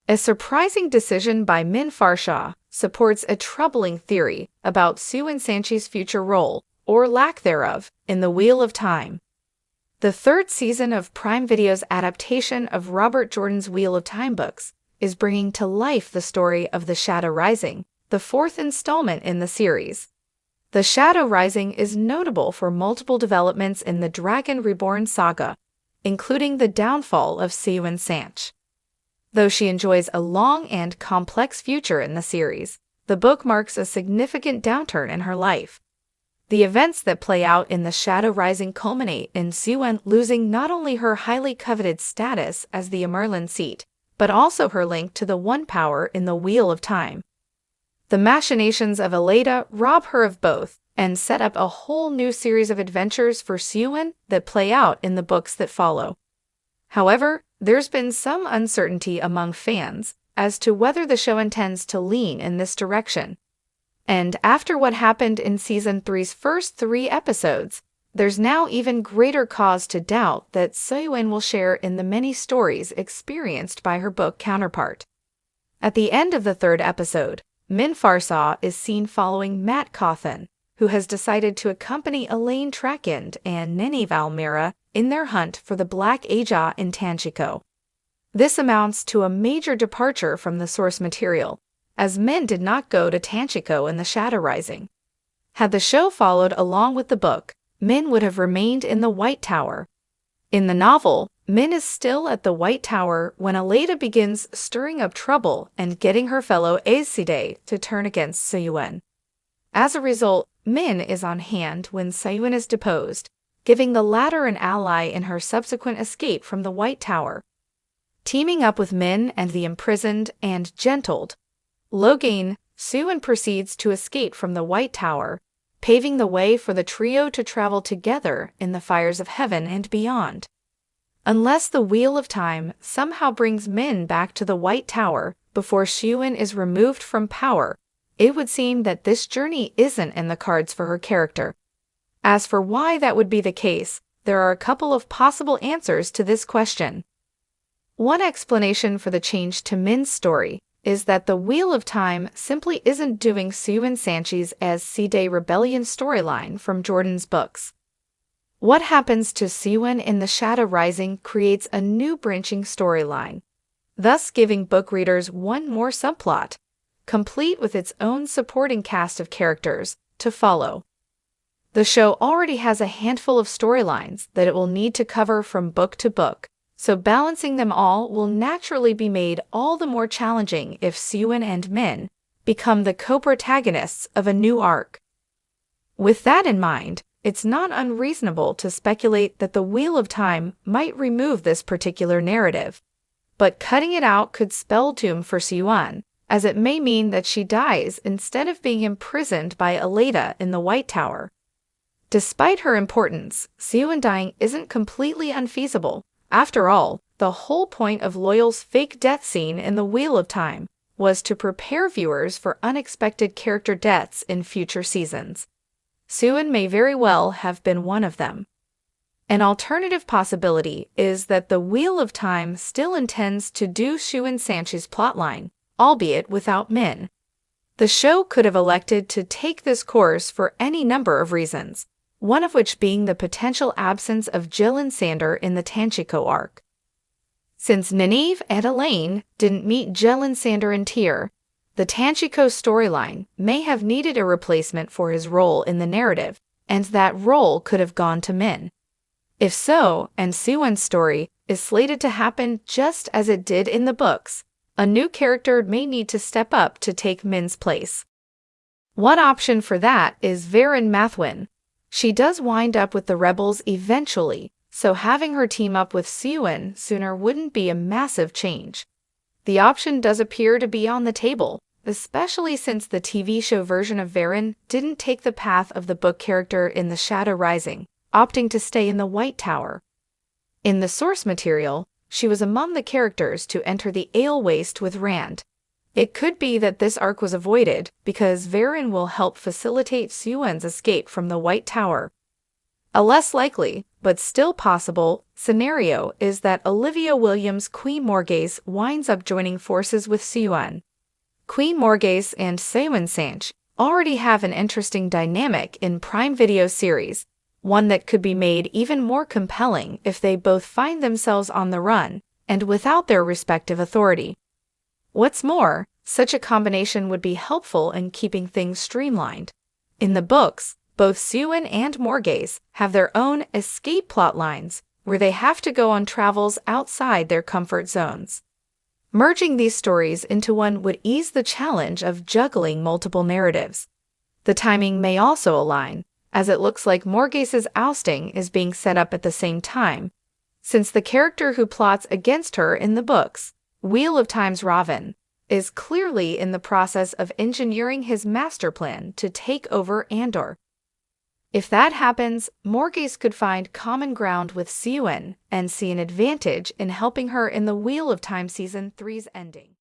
A surprising decision by Min Farsha supports a troubling theory about Siuan Sanche's future role, or lack thereof, in the Wheel of Time. The third season of Prime Video's adaptation of Robert Jordan's Wheel of Time books is bringing to life the story of The Shadow Rising, the fourth installment in the series. The Shadow Rising is notable for multiple developments in the Dragon Reborn saga, including the downfall of Siuan Sanche. Though she enjoys a long and complex future in the series, the book marks a significant downturn in her life. The events that play out in The Shadow Rising culminate in Siuan losing not only her highly coveted status as the Amerlin seat, but also her link to the One Power in the Wheel of Time. The machinations of Aleida rob her of both and set up a whole new series of adventures for Siuan that play out in the books that follow. However, there's been some uncertainty among fans as to whether the show intends to lean in this direction. And after what happened in Season 3's first 3 episodes, there's now even greater cause to doubt that Siuan will share in the many stories experienced by her book counterpart. At the end of the 3rd episode, Min Farsha is seen following Matt Cawthon, who has decided to accompany Elaine Trakind and Nini Valmira in their hunt for the Black Aja in Tanchico. This amounts to a major departure from the source material, as Min did not go to Tanchico in The Shadow Rising. Had the show followed along with the book, Min would have remained in the White Tower. In the novel, Min is still at the White Tower when Aleida begins stirring up trouble and getting her fellow Aes Sedai to turn against Siuan. As a result, Min is on hand when Siuan is deposed, giving the latter an ally in her subsequent escape from the White Tower. Teaming up with Min and the imprisoned and gentled Logain, Siuan proceeds to escape from the White Tower, paving the way for the trio to travel together in the fires of heaven and beyond. Unless the Wheel of Time somehow brings Min back to the White Tower before Siuan is removed from power, it would seem that this journey isn't in the cards for her character. As for why that would be the case, there are a couple of possible answers to this question. One explanation for the change to Min's story is that the Wheel of Time simply isn't doing Siuan Sanche's Aes Sedai rebellion storyline from Jordan's books. What happens to Siuan in The Shadow Rising creates a new branching storyline, thus giving book readers one more subplot, complete with its own supporting cast of characters, to follow. The show already has a handful of storylines that it will need to cover from book to book, so balancing them all will naturally be made all the more challenging if Siuan and Min become the co-protagonists of a new arc. With that in mind, it's not unreasonable to speculate that the Wheel of Time might remove this particular narrative. But cutting it out could spell doom for Siuan, as it may mean that she dies instead of being imprisoned by Aleida in the White Tower. Despite her importance, Siuan dying isn't completely unfeasible. After all, the whole point of Loyal's fake death scene in the Wheel of Time was to prepare viewers for unexpected character deaths in future seasons. Siuan may very well have been one of them. An alternative possibility is that the Wheel of Time still intends to do Siuan Sanche's plotline, albeit without Min. The show could have elected to take this course for any number of reasons, one of which being the potential absence of Jill and Sander in the Tanchico arc. Since Nynaeve and Elaine didn't meet Jill and Sander in Tyr, the Tanchico storyline may have needed a replacement for his role in the narrative, and that role could have gone to Min. If so, and Siuan's story is slated to happen just as it did in the books, a new character may need to step up to take Min's place. One option for that is Varen Mathwin. She does wind up with the rebels eventually, so having her team up with Siuan sooner wouldn't be a massive change. The option does appear to be on the table, especially since the TV show version of Varen didn't take the path of the book character in The Shadow Rising, opting to stay in the White Tower. In the source material, she was among the characters to enter the Ale Waste with Rand. It could be that this arc was avoided because Varen will help facilitate Siuan's escape from the White Tower. A less likely, but still possible, scenario is that Olivia Williams' Queen Morghese winds up joining forces with Siuan. Queen Morghese and Siuan Sanche already have an interesting dynamic in Prime Video series, one that could be made even more compelling if they both find themselves on the run and without their respective authority. What's more, such a combination would be helpful in keeping things streamlined. In the books, both Siuan and Morghese have their own escape plot lines where they have to go on travels outside their comfort zones. Merging these stories into one would ease the challenge of juggling multiple narratives. The timing may also align, as it looks like Morghese's ousting is being set up at the same time, since the character who plots against her in the books, Wheel of Time's Raven, is clearly in the process of engineering his master plan to take over Andor. If that happens, Morghese could find common ground with Siuan and see an advantage in helping her in the Wheel of Time Season 3's ending.